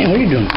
What are you doing?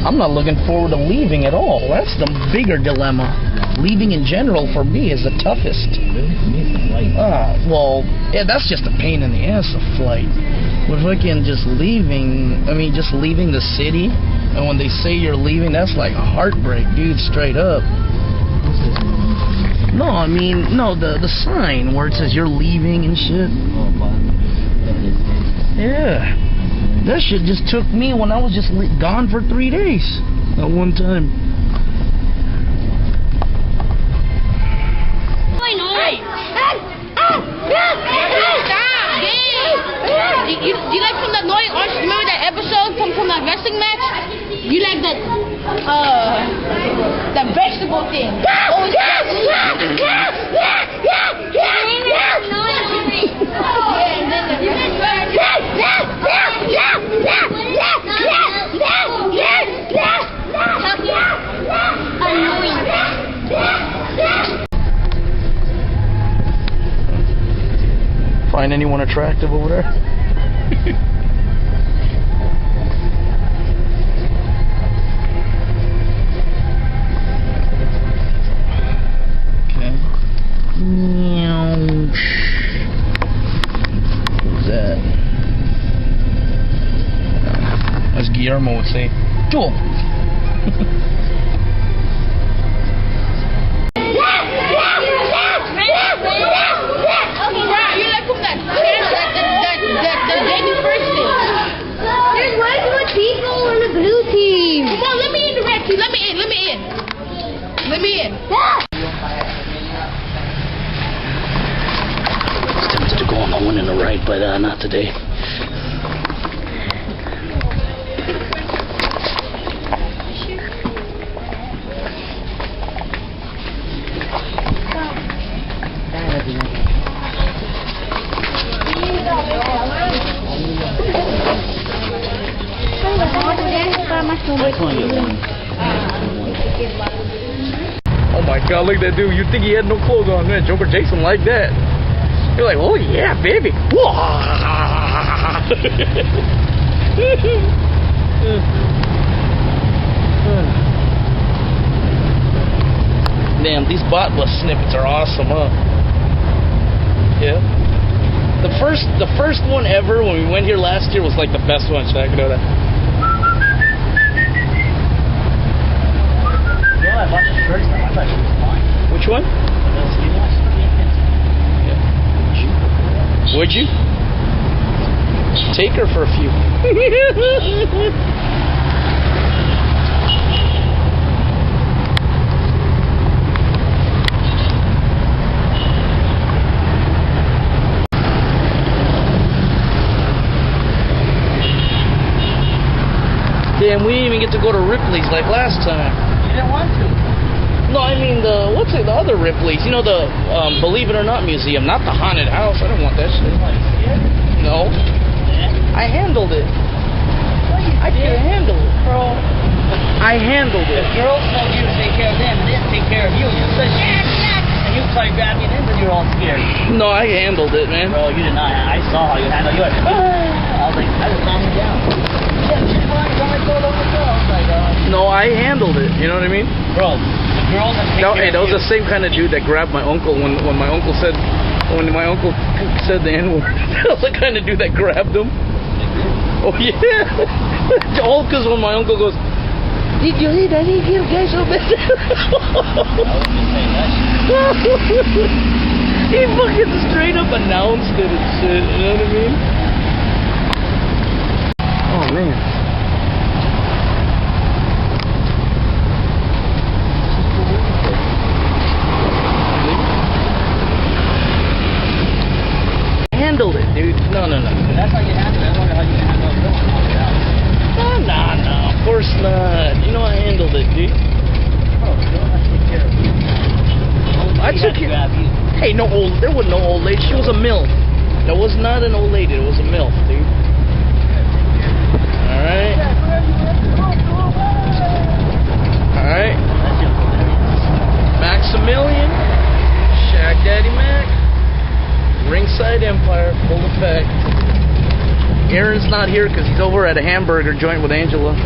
I'm not looking forward to leaving at all. That's the bigger dilemma. Leaving in general for me is the toughest. Well, yeah, that's just a pain in the ass, a flight. With fucking just leaving, just leaving the city, and when they say you're leaving, that's like a heartbreak, dude, straight up. No, the sign where it says you're leaving and shit. Yeah. That shit just took me when I was just gone for 3 days at one time. Hey! Do you like from that noise? Remember that episode from that wrestling match? You like that vegetable thing? Find anyone attractive over there? Okay. Who's that? As Guillermo would say, Joel. Let me in. It's tempted to go on the one in the right, but not today. Oh my God, look at that dude. You'd think he had no clothes on, man. Joker Jason like that. You're like, oh yeah, baby. Damn, these bot bus snippets are awesome, huh? Yeah. The first one ever when we went here last year was like the best one. Check it out. I bought the shirt. I thought it was mine. Which one? Yeah. Would you? Take her for a few. Damn, we didn't even get to go to Ripley's like last time. You didn't want to. No, I mean the other Ripley's? You know, the Believe It or Not museum, not the haunted house. I don't want that shit. No. I handled it. I can handle it, bro. I handled it. The girls told you to take care of them, and they didn't take care of you. You said, and you started grabbing it in when you were all scared. No, I handled it, man. Bro, you did not. I saw how you handled it. You were, I was like, I just calmed you down. Yeah, she's fine. Don't let go, don't let go. I was like, no, I handled it. You know what I mean? Bro, the girls that take care Hey, that was the same kind of dude that grabbed my uncle when my uncle said the N-word. That was the kind of dude that grabbed him. Oh yeah. All because when my uncle goes, Did you hear that? He hit a guy so bad. I was just saying that shit. He fucking straight up announced it and shit. You know what I mean? Oh man. Handled it, dude. No. That's how you handle it. I wonder how you handle it. Nah. Of course not. You know I handled it, dude. Oh, you don't have to take care of it. I took it. Hey, there was no old lady. She was a MILF. That was not an old lady. It was a MILF, dude. All right. Maximilian, Shaq Daddy Mac, Ringside Empire, full effect. Aaron's not here because he's over at a hamburger joint with Angela.